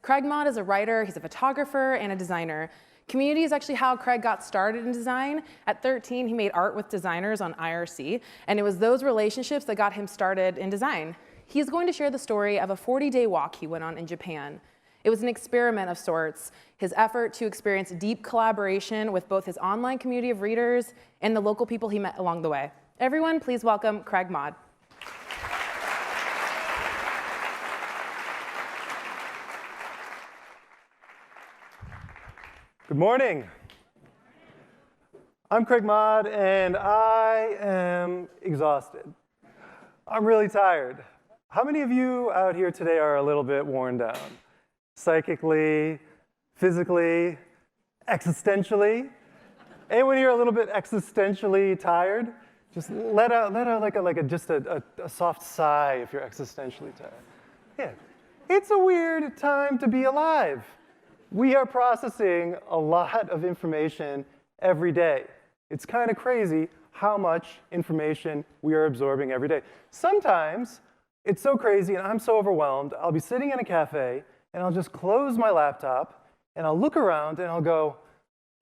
Craig Mott is a writer, he's a photographer, and a designer. Community is actually how Craig got started in design. At 13, he made art with designers on IRC, and it was those relationships that got him started in design. He's going to share the story of a 40-day walk he went on in Japan. It was an experiment of sorts, his effort to experience deep collaboration with both his online community of readers and the local people he met along the way. Everyone, please welcome Craig Mott. Good morning. I'm Craig Mott, and I am exhausted. I'm really tired. How many of you out here today are a little bit worn down? Psychically, physically, existentially? Anyone here a little bit existentially tired? Just let out a soft sigh if you're existentially tired. Yeah, it's a weird time to be alive. We are processing a lot of information every day. It's kind of crazy how much information we are absorbing every day. Sometimes it's so crazy and I'm so overwhelmed, I'll be sitting in a cafe and I'll just close my laptop and I'll look around and I'll go,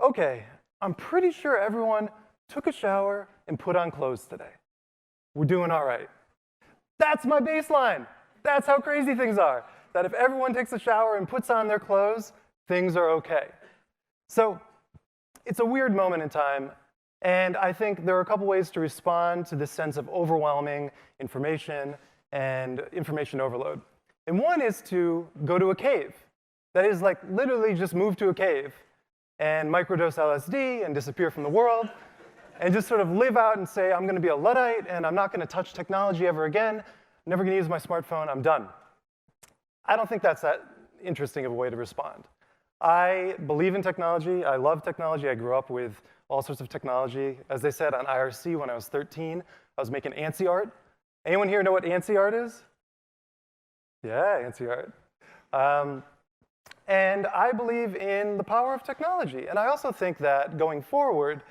okay, I'm pretty sure everyone took a shower and put on clothes today. We're doing all right. That's my baseline. That's how crazy things are. That if everyone takes a shower and puts on their clothes, things are okay. So it's a weird moment in time, and I think there are a couple ways to respond to this sense of overwhelming information and information overload. And one is to go to a cave. That is, like, literally just move to a cave and microdose LSD and disappear from the world and just sort of live out and say, I'm going to be a Luddite and I'm not going to touch technology ever again. I'm never going to use my smartphone. I'm done. I don't think that's that interesting of a way to respond. I believe in technology. I love technology. I grew up with all sorts of technology. As they said on IRC when I was 13, I was making ANSI art. Anyone here know what ANSI art is? Yeah, ANSI art. And I believe in the power of technology. And I also think that going forward,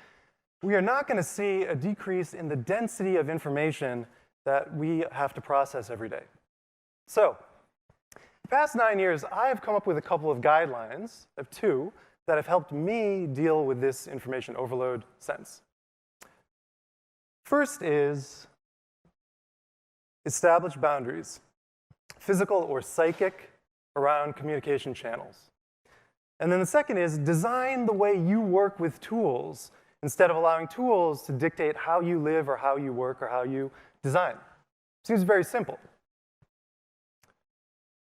we are not going to see a decrease in the density of information that we have to process every day. So, the past 9 years, I have come up with a couple of guidelines, I have two, that have helped me deal with this information overload sense. First is establish boundaries, physical or psychic, around communication channels. And then the second is design the way you work with tools instead of allowing tools to dictate how you live or how you work or how you design. Seems very simple.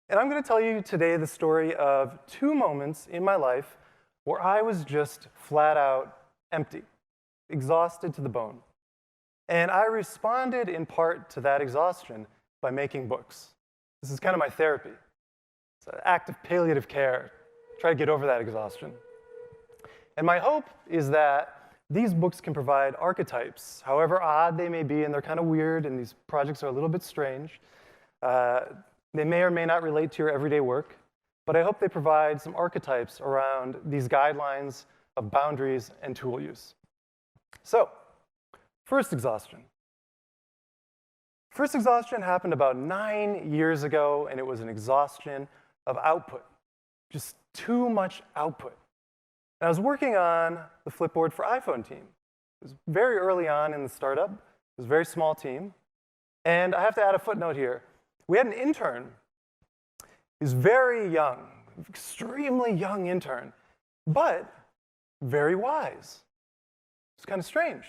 And I'm going to tell you today the story of two moments in my life where I was just flat out empty, exhausted to the bone. And I responded in part to that exhaustion by making books. This is kind of my therapy. It's an act of palliative care. Try to get over that exhaustion. And my hope is that these books can provide archetypes, however odd they may be, and they're kind of weird, and these projects are a little bit strange. They may or may not relate to your everyday work, but I hope they provide some archetypes around these guidelines of boundaries and tool use. So, first exhaustion. First exhaustion happened about 9 years ago, and it was an exhaustion of output. Just too much output. And I was working on the Flipboard for iPhone team. It was very early on in the startup. It was a very small team. And I have to add a footnote here. We had an intern. He was very young, extremely young intern, but very wise. It's kind of strange.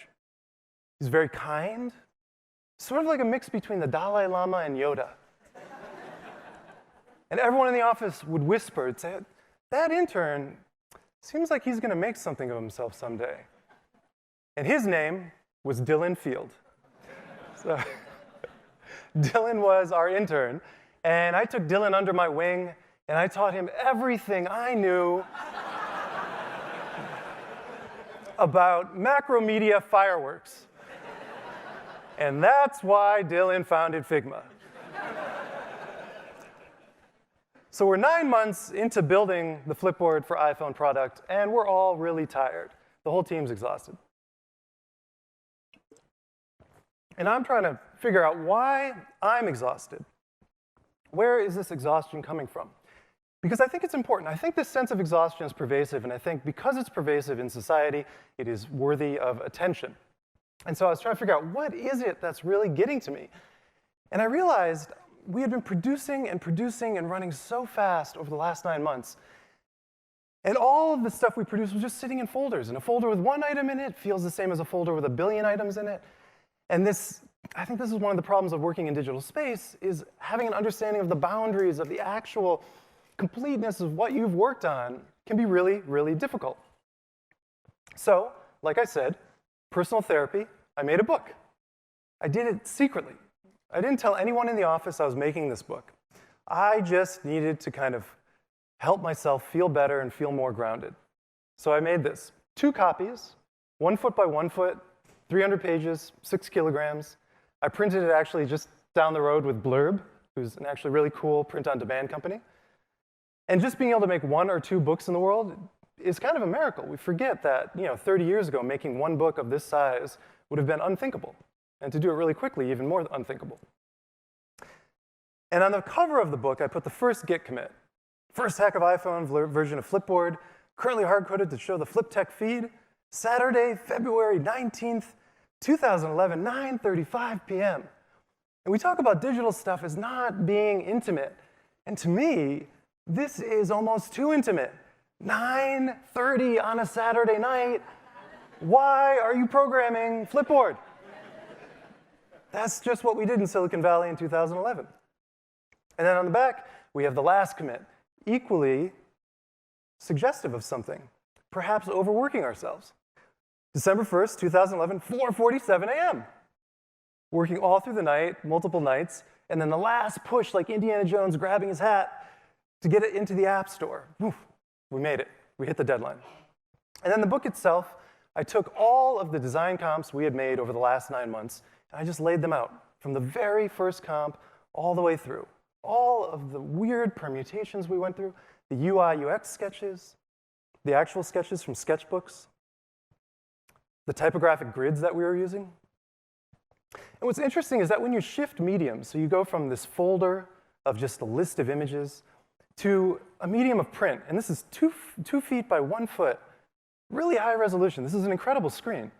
He's very kind, sort of like a mix between the Dalai Lama and Yoda. And everyone in the office would whisper and say, that intern seems like he's going to make something of himself someday. And his name was Dylan Field. So Dylan was our intern, and I took Dylan under my wing, and I taught him everything I knew about macromedia fireworks. And that's why Dylan founded Figma. So we're 9 months into building the Flipboard for iPhone product, and we're all really tired. The whole team's exhausted. And I'm trying to figure out why I'm exhausted. Where is this exhaustion coming from? Because I think it's important. I think this sense of exhaustion is pervasive, and I think because it's pervasive in society, it is worthy of attention. And so I was trying to figure out, what is it that's really getting to me? And I realized we had been producing and running so fast over the last 9 months. And all of the stuff we produced was just sitting in folders. And a folder with one item in it feels the same as a folder with 1 billion items in it. And I think this is one of the problems of working in digital space, is having an understanding of the boundaries of the actual completeness of what you've worked on can be really, really difficult. So, like I said, personal therapy, I made a book. I did it secretly. I didn't tell anyone in the office I was making this book. I just needed to kind of help myself feel better and feel more grounded. So I made this. 2 copies, 1 foot by 1 foot, 300 pages, 6 kilograms. I printed it actually just down the road with Blurb, who's an actually really cool print-on-demand company. And just being able to make 1 or 2 books in the world is kind of a miracle. We forget that 30 years ago, making 1 book of this size would have been unthinkable. And to do it really quickly, even more unthinkable. And on the cover of the book, I put the first Git commit. First hack of iPhone version of Flipboard, currently hard-coded to show the FlipTech feed, Saturday, February 19th, 2011, 9:35 p.m. And we talk about digital stuff as not being intimate. And to me, this is almost too intimate. 9:30 on a Saturday night. Why are you programming Flipboard? That's just what we did in Silicon Valley in 2011. And then on the back, we have the last commit, equally suggestive of something, perhaps overworking ourselves. December 1st, 2011, 4:47 a.m. Working all through the night, multiple nights, and then the last push, like Indiana Jones grabbing his hat to get it into the App Store. Woof, we made it. We hit the deadline. And then the book itself, I took all of the design comps we had made over the last 9 months, and I just laid them out from the very first comp all the way through. All of the weird permutations we went through, the UI, UX sketches, the actual sketches from sketchbooks, the typographic grids that we were using. And what's interesting is that when you shift mediums, so you go from this folder of just a list of images to a medium of print, and this is 2 feet by 1 foot, really high resolution. This is an incredible screen.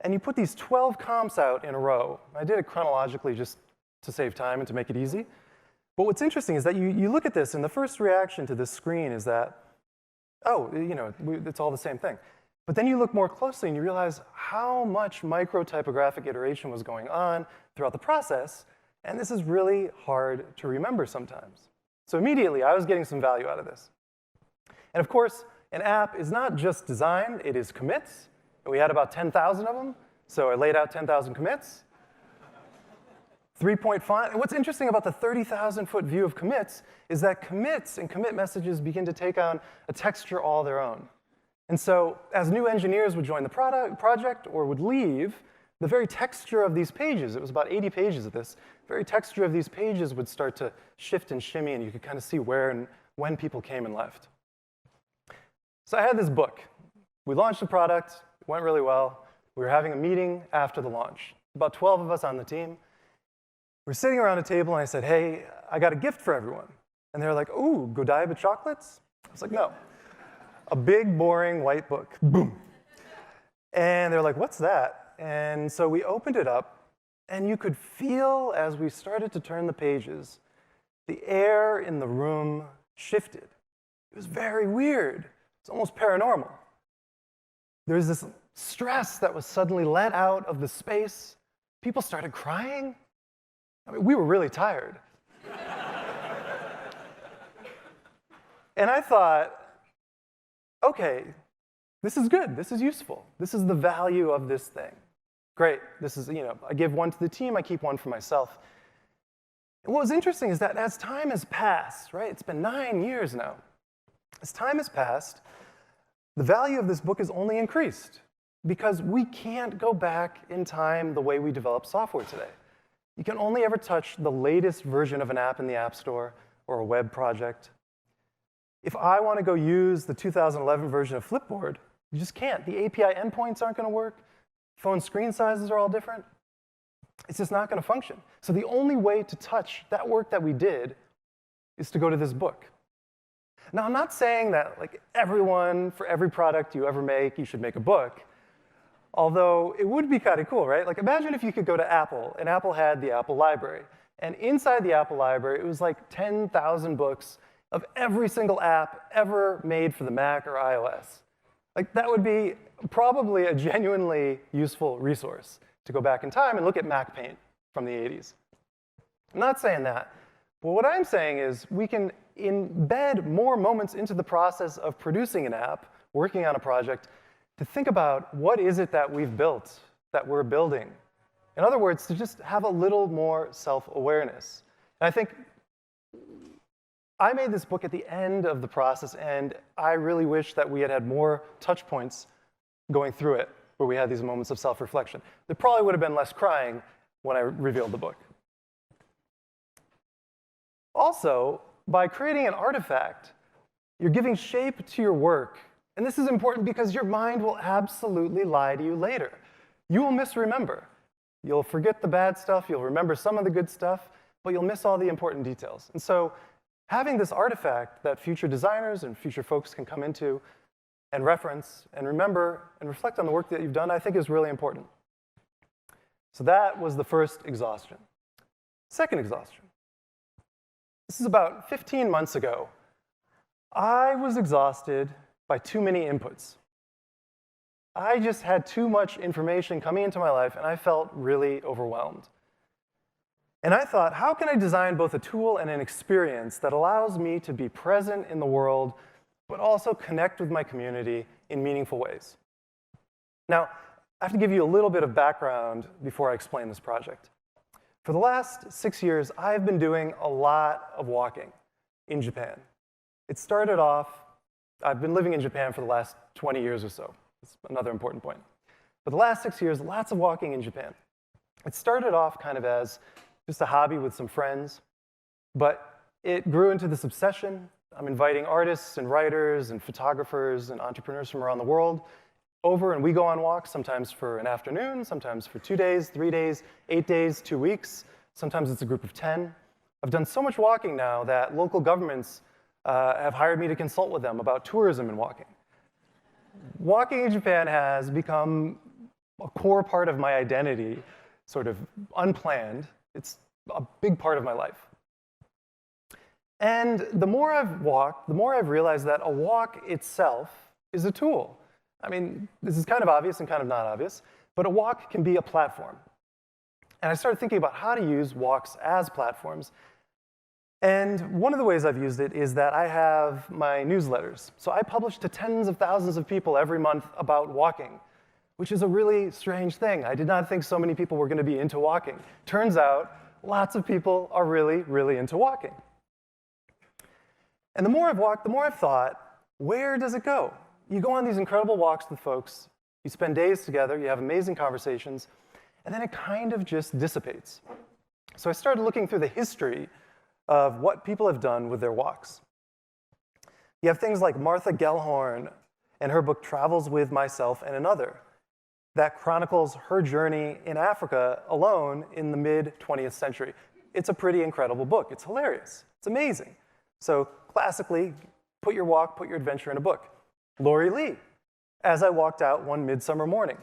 And you put these 12 comps out in a row. I did it chronologically just to save time and to make it easy. But what's interesting is that you look at this, and the first reaction to this screen is that, oh, it's all the same thing. But then you look more closely and you realize how much micro-typographic iteration was going on throughout the process, and this is really hard to remember sometimes. So immediately, I was getting some value out of this. And of course, an app is not just design, it is commits. And we had about 10,000 of them, so I laid out 10,000 commits. 3-point font. And what's interesting about the 30,000-foot view of commits is that commits and commit messages begin to take on a texture all their own. And so as new engineers would join the project or would leave, the very texture of these pages, it was about 80 pages of this, the very texture of these pages would start to shift and shimmy, and you could kind of see where and when people came and left. So I had this book. We launched the product. It went really well. We were having a meeting after the launch. About 12 of us on the team. We're sitting around a table, and I said, hey, I got a gift for everyone. And they were like, ooh, Godiva chocolates? I was like, no. A big, boring white book. Boom. And they're like, what's that? And so we opened it up, and you could feel, as we started to turn the pages, the air in the room shifted. It was very weird. It's almost paranormal. There was this stress that was suddenly let out of the space. People started crying. I mean, we were really tired. And I thought, okay, this is good. This is useful. This is the value of this thing. Great. This is, I give one to the team. I keep one for myself. And what was interesting is that as time has passed, right? It's been 9 years now. As time has passed, the value of this book has only increased because we can't go back in time the way we develop software today. You can only ever touch the latest version of an app in the App Store or a web project. If I want to go use the 2011 version of Flipboard, you just can't. The API endpoints aren't going to work. Phone screen sizes are all different. It's just not going to function. So the only way to touch that work that we did is to go to this book. Now, I'm not saying that like everyone, for every product you ever make, you should make a book. Although it would be kind of cool, right? Like imagine if you could go to Apple, and Apple had the Apple Library. And inside the Apple Library, it was like 10,000 books of every single app ever made for the Mac or iOS. Like that would be probably a genuinely useful resource to go back in time and look at Mac Paint from the 80s. I'm not saying that. But what I'm saying is we can embed more moments into the process of producing an app, working on a project, to think about what is it that we've built, that we're building. In other words, to just have a little more self-awareness. And I think I made this book at the end of the process, and I really wish that we had had more touch points going through it, where we had these moments of self-reflection. There probably would have been less crying when I revealed the book. Also, by creating an artifact, you're giving shape to your work. And this is important because your mind will absolutely lie to you later. You will misremember. You'll forget the bad stuff, you'll remember some of the good stuff, but you'll miss all the important details. And so having this artifact that future designers and future folks can come into and reference and remember and reflect on the work that you've done, I think is really important. So that was the first exhaustion. Second exhaustion. This is about 15 months ago. I was exhausted by too many inputs. I just had too much information coming into my life, and I felt really overwhelmed. And I thought, how can I design both a tool and an experience that allows me to be present in the world, but also connect with my community in meaningful ways? Now, I have to give you a little bit of background before I explain this project. For the last 6 years, I've been doing a lot of walking in Japan. It started off, I've been living in Japan for the last 20 years or so. That's another important point. For the last 6 years, lots of walking in Japan. It started off kind of as just a hobby with some friends, but it grew into this obsession. I'm inviting artists and writers and photographers and entrepreneurs from around the world over, and we go on walks, sometimes for an afternoon, sometimes for 2 days, 3 days, 8 days, 2 weeks. Sometimes it's a group of 10. I've done so much walking now that local governments have hired me to consult with them about tourism and walking. Walking in Japan has become a core part of my identity, sort of unplanned. It's a big part of my life. And the more I've walked, the more I've realized that a walk itself is a tool. I mean, this is kind of obvious and kind of not obvious, but a walk can be a platform. And I started thinking about how to use walks as platforms. And one of the ways I've used it is that I have my newsletters. So I publish to tens of thousands of people every month about walking, which is a really strange thing. I did not think so many people were going to be into walking. Turns out, lots of people are really, really into walking. And the more I've walked, the more I've thought, where does it go? You go on these incredible walks with folks, you spend days together, you have amazing conversations, and then it kind of just dissipates. So I started looking through the history of what people have done with their walks. You have things like Martha Gellhorn and her book Travels with Myself and Another that chronicles her journey in Africa alone in the mid-20th century. It's a pretty incredible book. It's hilarious. It's amazing. So classically, put your walk, put your adventure in a book. Laurie Lee, as I walked out one midsummer morning,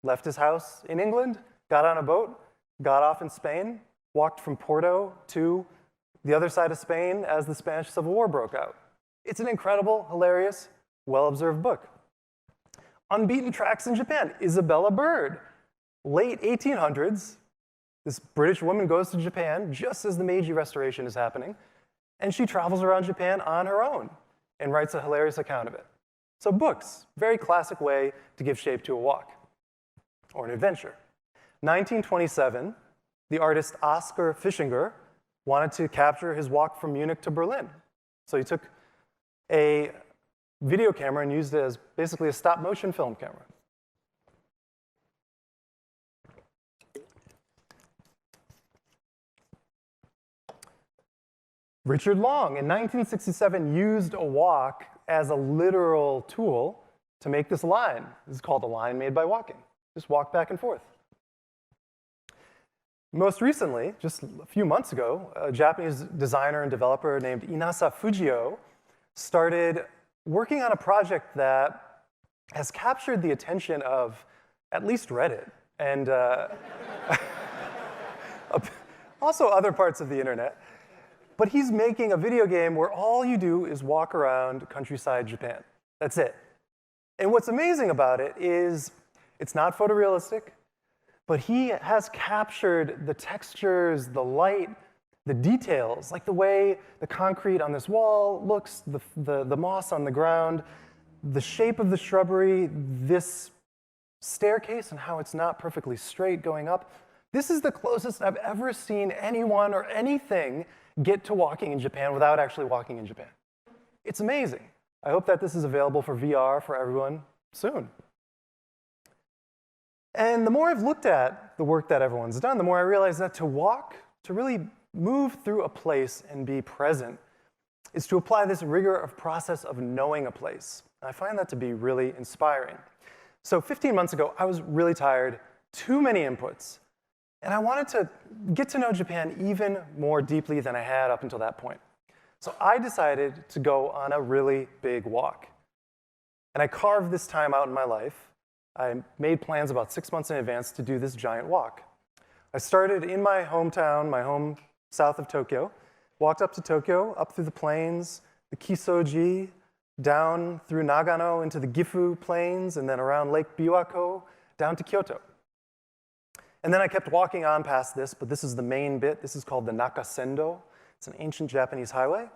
left his house in England, got on a boat, got off in Spain, walked from Porto to the other side of Spain as the Spanish Civil War broke out. It's an incredible, hilarious, well-observed book. Unbeaten Tracks in Japan, Isabella Bird. Late 1800s, this British woman goes to Japan just as the Meiji Restoration is happening, and she travels around Japan on her own and writes a hilarious account of it. So books, very classic way to give shape to a walk or an adventure. 1927, the artist Oskar Fischinger wanted to capture his walk from Munich to Berlin. So he took a video camera and used it as basically a stop-motion film camera. Richard Long, in 1967, used a walk as a literal tool to make this line. This is called a line made by walking. Just walk back and forth. Most recently, just a few months ago, a Japanese designer and developer named Inasa Fujio started working on a project that has captured the attention of at least Reddit and also other parts of the internet. But he's making a video game where all you do is walk around countryside Japan. That's it. And what's amazing about it is it's not photorealistic, but he has captured the textures, the light, the details, like the way the concrete on this wall looks, the moss on the ground, the shape of the shrubbery, this staircase and how it's not perfectly straight going up. This is the closest I've ever seen anyone or anything get to walking in Japan without actually walking in Japan. It's amazing. I hope that this is available for VR for everyone soon. And the more I've looked at the work that everyone's done, the more I realize that to walk, to really move through a place and be present, is to apply this rigor of process of knowing a place. And I find that to be really inspiring. So 15 months ago, I was really tired, too many inputs, and I wanted to get to know Japan even more deeply than I had up until that point. So I decided to go on a really big walk. And I carved this time out in my life. I made plans about 6 months in advance to do this giant walk. I started in my hometown, my home south of Tokyo, walked up to Tokyo, up through the plains, the Kisoji, down through Nagano into the Gifu plains, and then around Lake Biwako, down to Kyoto. And then I kept walking on past this, but this is the main bit. This is called the Nakasendo. It's an ancient Japanese highway.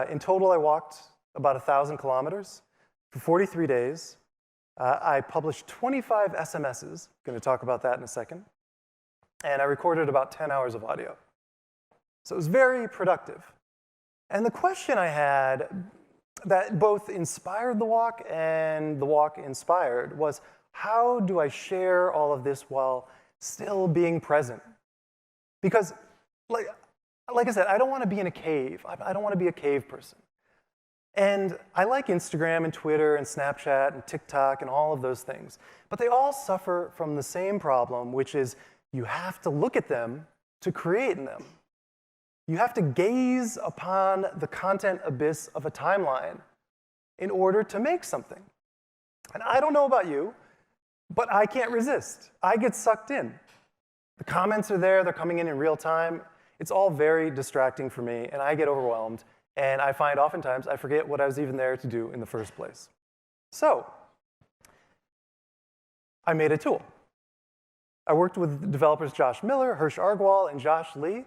In total, I walked about 1,000 kilometers for 43 days. I published 25 SMSs. I'm going to talk about that in a second. And I recorded about 10 hours of audio. So it was very productive. And the question I had that both inspired the walk and the walk inspired was, how do I share all of this while still being present? Because, like I said, I don't want to be in a cave. I don't want to be a cave person. And I like Instagram and Twitter and Snapchat and TikTok and all of those things. But they all suffer from the same problem, which is you have to look at them to create them. You have to gaze upon the content abyss of a timeline in order to make something. And I don't know about you, but I can't resist. I get sucked in. The comments are there, they're coming in real time. It's all very distracting for me, and I get overwhelmed. And I find oftentimes I forget what I was even there to do in the first place. So I made a tool. I worked with developers Josh Miller, Hirsch Argwal, and Josh Lee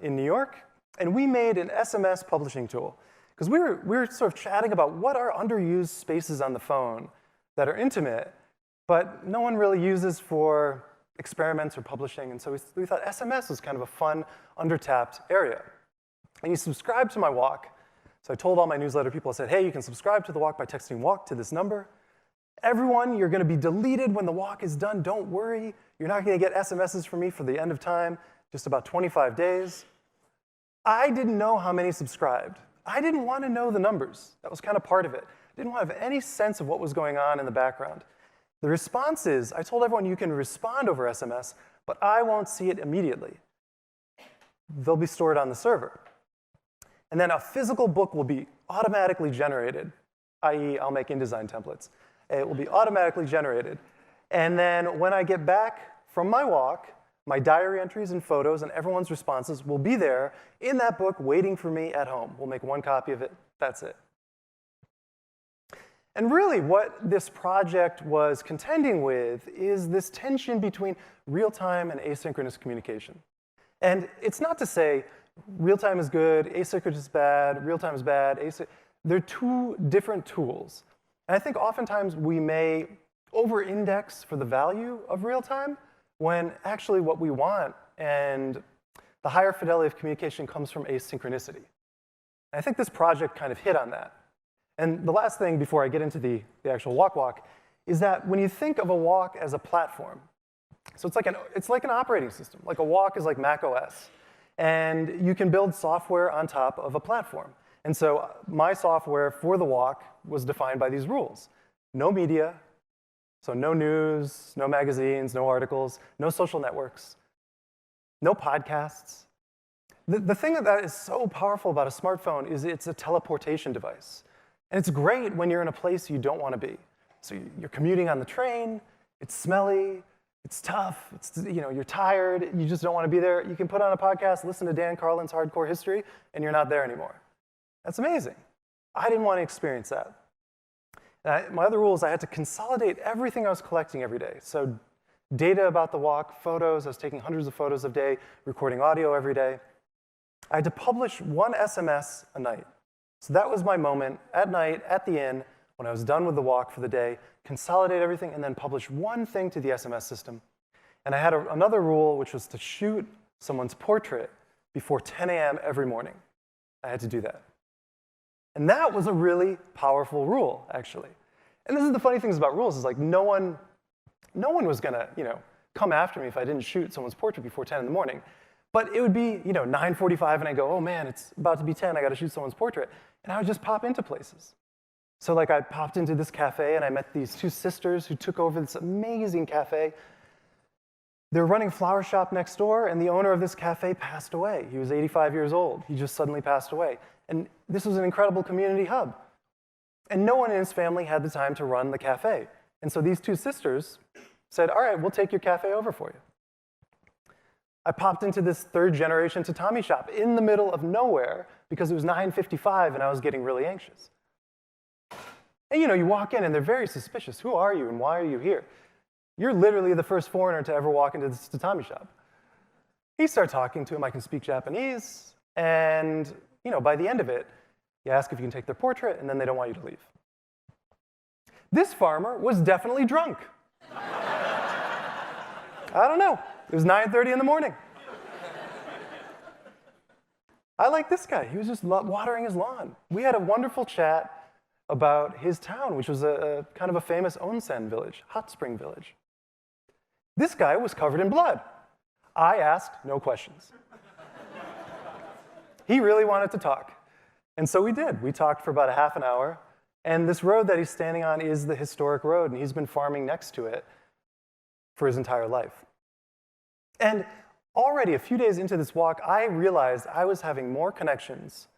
in New York, and we made an SMS publishing tool. Because we were sort of chatting about what are underused spaces on the phone that are intimate, but no one really uses for experiments or publishing. And so we thought SMS was kind of a fun, undertapped area. And you subscribe to my walk. So I told all my newsletter people, I said, hey, you can subscribe to the walk by texting walk to this number. Everyone, you're going to be deleted when the walk is done. Don't worry. You're not going to get SMSs from me for the end of time, just about 25 days. I didn't know how many subscribed. I didn't want to know the numbers. That was kind of part of it. I didn't want to have any sense of what was going on in the background. The responses, I told everyone you can respond over SMS, but I won't see it immediately. They'll be stored on the server. And then a physical book will be automatically generated, i.e. I'll make InDesign templates. It will be automatically generated. And then when I get back from my walk, my diary entries and photos and everyone's responses will be there in that book waiting for me at home. We'll make one copy of it. That's it. And really what this project was contending with is this tension between real-time and asynchronous communication. And it's not to say real-time is good, asynchronous is bad, real-time is bad. They're two different tools. And I think oftentimes we may over-index for the value of real-time when actually what we want and the higher fidelity of communication comes from asynchronicity. And I think this project kind of hit on that. And the last thing before I get into the actual walk is that when you think of a walk as a platform, so it's like an operating system. Like a walk is like Mac OS. And you can build software on top of a platform. And so my software for the walk was defined by these rules. No media, so no news, no magazines, no articles, no social networks, no podcasts, The thing that is so powerful about a smartphone is it's a teleportation device. And it's great when you're in a place you don't want to be. So you're commuting on the train, it's smelly, it's tough, you're tired, you just don't want to be there. You can put on a podcast, listen to Dan Carlin's Hardcore History, and you're not there anymore. That's amazing. I didn't want to experience that. My other rule is I had to consolidate everything I was collecting every day. So data about the walk, photos, I was taking hundreds of photos a day, recording audio every day. I had to publish one SMS a night. So that was my moment at night, at the inn, when I was done with the walk for the day, consolidate everything, and then publish one thing to the SMS system. And I had another rule, which was to shoot someone's portrait before 10 a.m. every morning. I had to do that. And that was a really powerful rule, actually. And this is the funny things about rules, is like no one was gonna, come after me if I didn't shoot someone's portrait before 10 in the morning. But it would be, 9:45, and I go, oh man, it's about to be 10, I gotta shoot someone's portrait. And I would just pop into places. So like I popped into this cafe, and I met these two sisters who took over this amazing cafe. They were running a flower shop next door, and the owner of this cafe passed away. He was 85 years old. He just suddenly passed away. And this was an incredible community hub. And no one in his family had the time to run the cafe. And so these two sisters said, all right, we'll take your cafe over for you. I popped into this third-generation tatami shop in the middle of nowhere because it was 9:55 and I was getting really anxious. And you walk in and they're very suspicious. Who are you and why are you here? You're literally the first foreigner to ever walk into this tatami shop. You start talking to him. I can speak Japanese. And by the end of it, you ask if you can take their portrait, and then they don't want you to leave. This farmer was definitely drunk. I don't know. It was 9:30 in the morning. I like this guy. He was just watering his lawn. We had a wonderful chat about his town, which was a kind of a famous onsen village, hot spring village. This guy was covered in blood. I asked no questions. He really wanted to talk. And so we did. We talked for about a half an hour. And this road that he's standing on is the historic road, and he's been farming next to it for his entire life. And already a few days into this walk, I realized I was having more connections.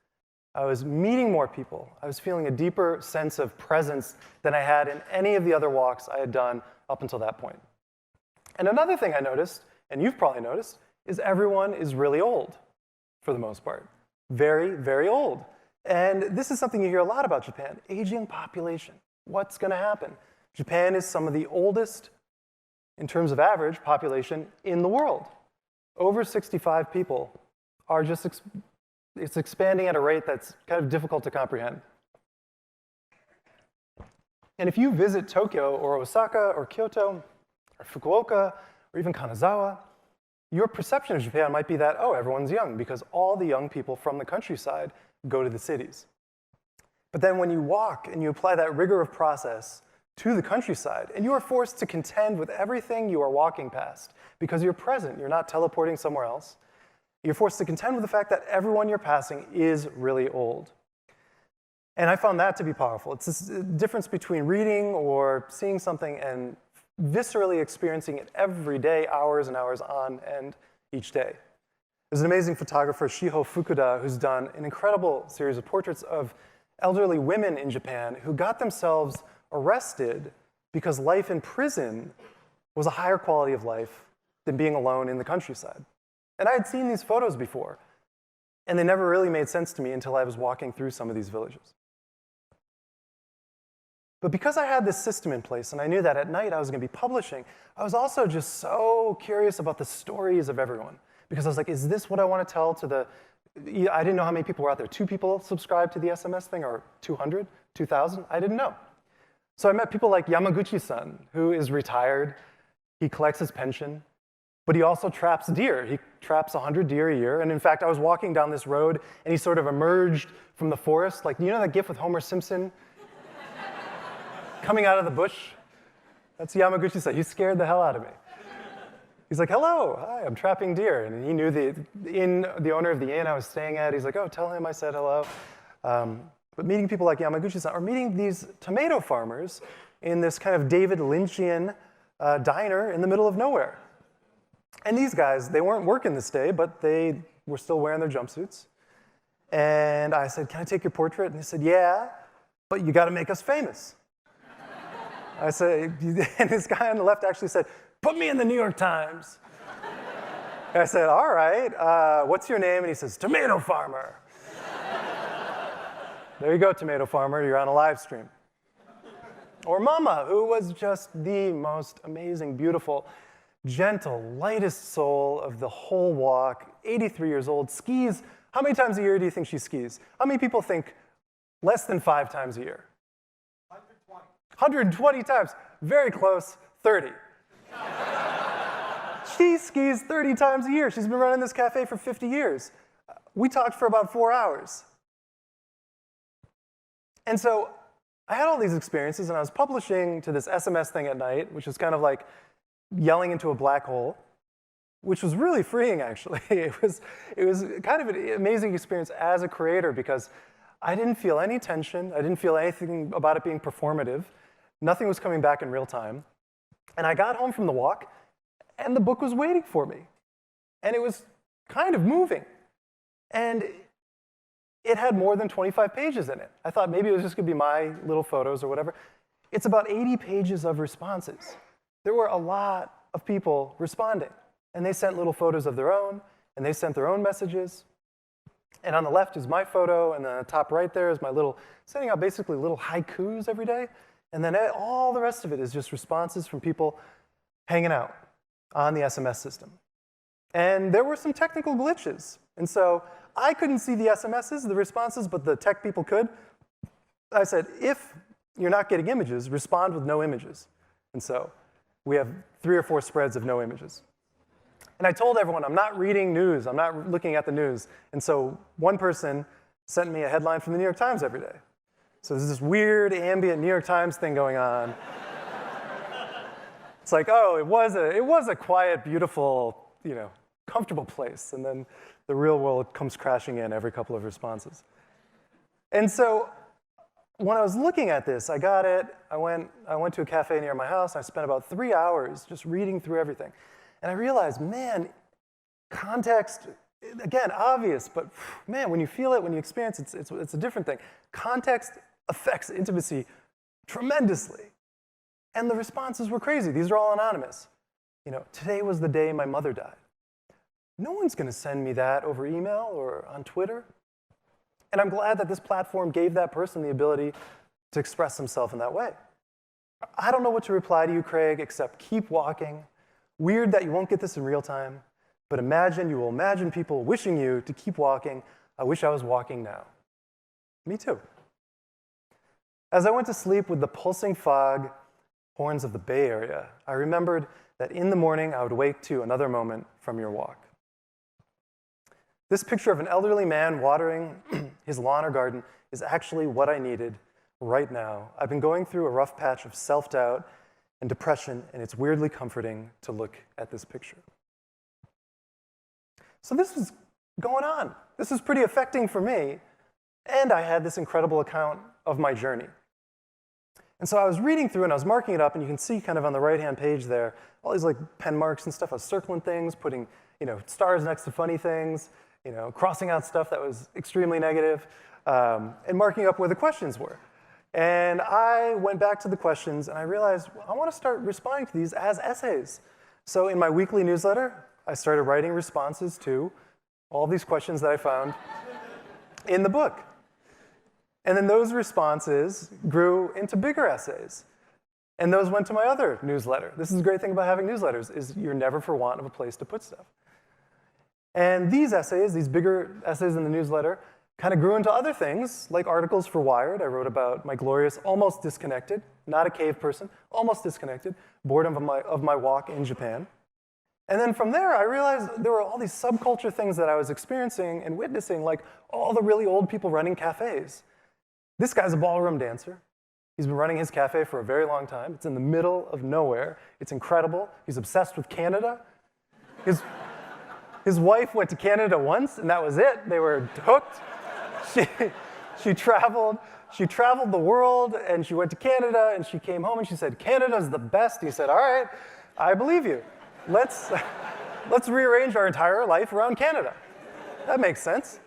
I was meeting more people. I was feeling a deeper sense of presence than I had in any of the other walks I had done up until that point. And another thing I noticed, and you've probably noticed, is everyone is really old, for the most part. Very, very old. And this is something you hear a lot about Japan, aging population. What's going to happen? Japan is some of the oldest, in terms of average, population in the world. Over 65 people are just, it's expanding at a rate that's kind of difficult to comprehend. And if you visit Tokyo or Osaka or Kyoto or Fukuoka or even Kanazawa, your perception of Japan might be that, oh, everyone's young, because all the young people from the countryside go to the cities. But then when you walk and you apply that rigor of process to the countryside, and you are forced to contend with everything you are walking past, because you're present, you're not teleporting somewhere else, you're forced to contend with the fact that everyone you're passing is really old. And I found that to be powerful. It's this difference between reading or seeing something and viscerally experiencing it every day, hours and hours on end each day. There's an amazing photographer, Shiho Fukuda, who's done an incredible series of portraits of elderly women in Japan who got themselves arrested because life in prison was a higher quality of life than being alone in the countryside. And I had seen these photos before, and they never really made sense to me until I was walking through some of these villages. But because I had this system in place, and I knew that at night I was going to be publishing, I was also just so curious about the stories of everyone. Because I was like, is this what I want to tell to the... I didn't know how many people were out there. 2 people subscribed to the SMS thing, or 200, 2,000? I didn't know. So I met people like Yamaguchi-san, who is retired. He collects his pension, but he also traps deer. He traps 100 deer a year. And in fact, I was walking down this road, and he sort of emerged from the forest. Like, you know that gif with Homer Simpson coming out of the bush? That's Yamaguchi-san. He scared the hell out of me. He's like, hello, hi, I'm trapping deer. And he knew the owner of the inn I was staying at. He's like, oh, tell him I said hello. But meeting people like Yamaguchi-san, or meeting these tomato farmers in this kind of David Lynchian diner in the middle of nowhere. And these guys, they weren't working this day, but they were still wearing their jumpsuits. And I said, can I take your portrait? And he said, yeah, but you got to make us famous. I said, and this guy on the left actually said, put me in the New York Times. I said, all right, what's your name? And he says, Tomato Farmer. There you go, Tomato Farmer, you're on a live stream. Or Mama, who was just the most amazing, beautiful, gentle, lightest soul of the whole walk, 83 years old, skis. How many times a year do you think she skis? How many people think less than 5 times a year? 120. 120 times. Very close, 30. She skis 30 times a year. She's been running this cafe for 50 years. We talked for about 4 hours. And so I had all these experiences, and I was publishing to this SMS thing at night, which was kind of like yelling into a black hole, which was really freeing, actually. It was kind of an amazing experience as a creator because I didn't feel any tension. I didn't feel anything about it being performative. Nothing was coming back in real time. And I got home from the walk, and the book was waiting for me. And it was kind of moving. And it had more than 25 pages in it. I thought maybe it was just going to be my little photos or whatever. It's about 80 pages of responses. There were a lot of people responding. And they sent little photos of their own, and they sent their own messages. And on the left is my photo, and on the top right there is my little, sending out basically little haikus every day. And then all the rest of it is just responses from people hanging out on the SMS system. And there were some technical glitches. And so I couldn't see the SMSs, the responses, but the tech people could. I said, if you're not getting images, respond with no images. And so we have 3 or 4 spreads of no images. And I told everyone, I'm not reading news. I'm not looking at the news. And so one person sent me a headline from the New York Times every day. So there's this weird ambient New York Times thing going on. It's like, oh, it was a quiet, beautiful, comfortable place. And then the real world comes crashing in every couple of responses. And so when I was looking at this, I got it. I went to a cafe near my house. I spent about 3 hours just reading through everything. And I realized, man, context, again, obvious, but man, when you feel it, when you experience it, it's a different thing. Context affects intimacy tremendously. And the responses were crazy. These are all anonymous. Today was the day my mother died. No one's going to send me that over email or on Twitter. And I'm glad that this platform gave that person the ability to express himself in that way. I don't know what to reply to you, Craig, except keep walking. Weird that you won't get this in real time, but you will imagine people wishing you to keep walking. I wish I was walking now. Me too. As I went to sleep with the pulsing fog horns of the Bay Area, I remembered that in the morning I would wake to another moment from your walk. This picture of an elderly man watering his lawn or garden is actually what I needed right now. I've been going through a rough patch of self-doubt and depression, and it's weirdly comforting to look at this picture. So this was going on. This is pretty affecting for me, and I had this incredible account of my journey. And so I was reading through and I was marking it up, and you can see kind of on the right-hand page there, all these like pen marks and stuff. I was circling things, putting stars next to funny things, crossing out stuff that was extremely negative, and marking up where the questions were. And I went back to the questions, and I realized I want to start responding to these as essays. So in my weekly newsletter, I started writing responses to all these questions that I found in the book. And then those responses grew into bigger essays. And those went to my other newsletter. This is the great thing about having newsletters, is you're never for want of a place to put stuff. And these essays, these bigger essays in the newsletter, kind of grew into other things, like articles for Wired. I wrote about my glorious almost disconnected, not a cave person, almost disconnected, boredom of my walk in Japan. And then from there, I realized there were all these subculture things that I was experiencing and witnessing, like all the really old people running cafes. This guy's a ballroom dancer. He's been running his cafe for a very long time. It's in the middle of nowhere. It's incredible. He's obsessed with Canada. His wife went to Canada once, and that was it. They were hooked. She traveled the world, and she went to Canada, and she came home, and she said, Canada's the best. He said, all right, I believe you. Let's rearrange our entire life around Canada. That makes sense.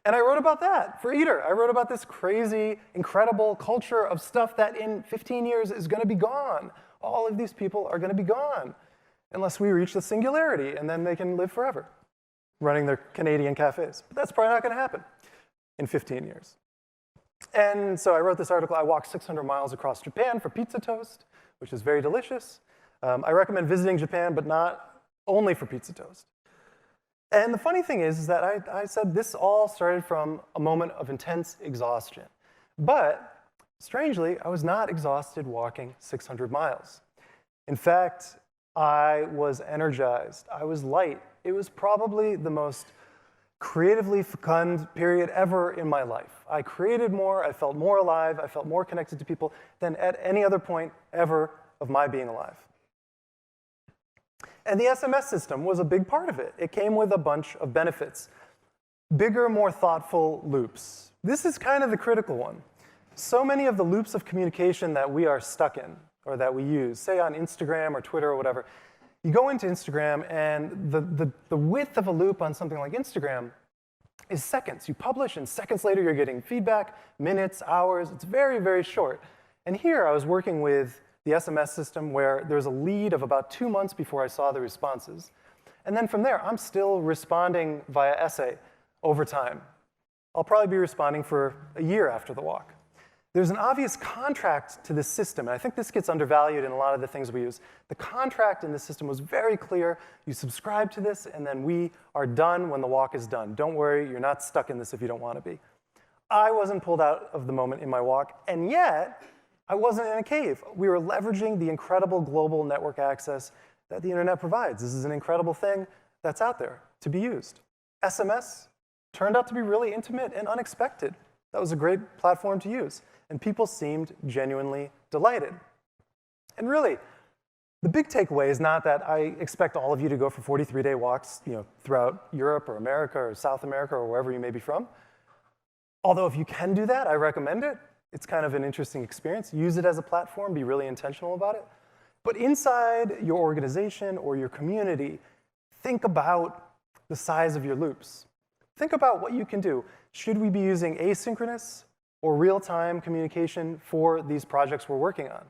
And I wrote about that for Eater. I wrote about this crazy, incredible culture of stuff that in 15 years is going to be gone. All of these people are going to be gone unless we reach the singularity, and then they can live forever running their Canadian cafes. But that's probably not going to happen in 15 years. And so I wrote this article. I walked 600 miles across Japan for pizza toast, which is very delicious. I recommend visiting Japan, but not only for pizza toast. And the funny thing is that I said this all started from a moment of intense exhaustion. But strangely, I was not exhausted walking 600 miles. In fact, I was energized. I was light. It was probably the most creatively fecund period ever in my life. I created more, I felt more alive, I felt more connected to people than at any other point ever of my being alive. And the SMS system was a big part of it. It came with a bunch of benefits. Bigger, more thoughtful loops. This is kind of the critical one. So many of the loops of communication that we are stuck in, or that we use, say on Instagram or Twitter or whatever, you go into Instagram and the width of a loop on something like Instagram is seconds. You publish and seconds later you're getting feedback, minutes, hours. It's very, very short. And here I was working with the SMS system where there's a lead of about 2 months before I saw the responses. And then from there, I'm still responding via essay over time. I'll probably be responding for a year after the walk. There's an obvious contract to this system, and I think this gets undervalued in a lot of the things we use. The contract in this system was very clear. You subscribe to this, and then we are done when the walk is done. Don't worry, you're not stuck in this if you don't want to be. I wasn't pulled out of the moment in my walk, and yet I wasn't in a cave. We were leveraging the incredible global network access that the internet provides. This is an incredible thing that's out there to be used. SMS turned out to be really intimate and unexpected. That was a great platform to use. And people seemed genuinely delighted. And really, the big takeaway is not that I expect all of you to go for 43-day walks, throughout Europe or America or South America or wherever you may be from. Although if you can do that, I recommend it. It's kind of an interesting experience. Use it as a platform. Be really intentional about it. But inside your organization or your community, think about the size of your loops. Think about what you can do. Should we be using asynchronous or real-time communication for these projects we're working on?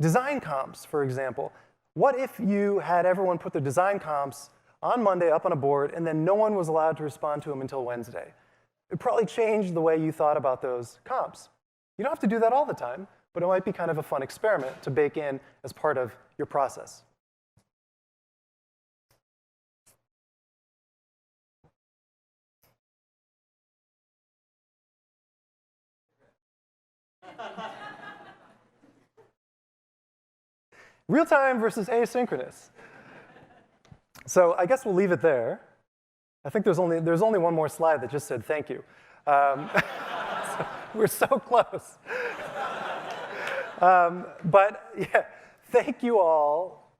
Design comps, for example. What if you had everyone put their design comps on Monday up on a board, and then no one was allowed to respond to them until Wednesday? It probably changed the way you thought about those comps. You don't have to do that all the time, but it might be kind of a fun experiment to bake in as part of your process. Real-time versus asynchronous. So I guess we'll leave it there. I think there's only one more slide that just said thank you. So we're so close. But yeah, thank you all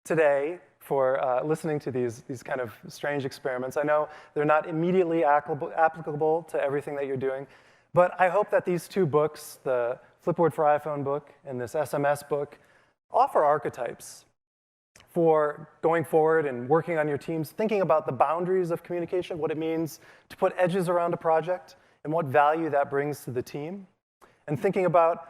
today for listening to these kind of strange experiments. I know they're not immediately applicable to everything that you're doing, but I hope that these two books, the Flipboard for iPhone book and this SMS book, offer archetypes for going forward and working on your teams, thinking about the boundaries of communication, what it means to put edges around a project, and what value that brings to the team, and thinking about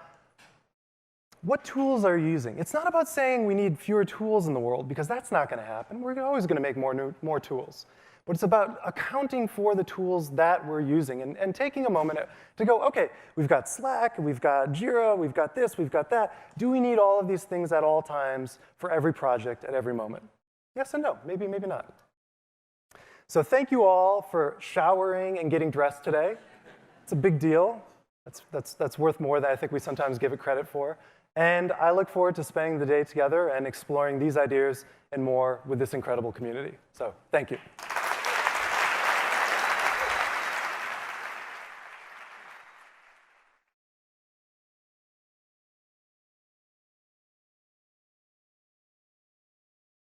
what tools are you using. It's not about saying we need fewer tools in the world, because that's not going to happen. We're always going to make more tools. But it's about accounting for the tools that we're using and taking a moment to go, OK, we've got Slack, we've got Jira, we've got this, we've got that. Do we need all of these things at all times for every project at every moment? Yes and no. Maybe, maybe not. So thank you all for showering and getting dressed today. It's a big deal. That's worth more than I think we sometimes give it credit for. And I look forward to spending the day together and exploring these ideas and more with this incredible community. So thank you.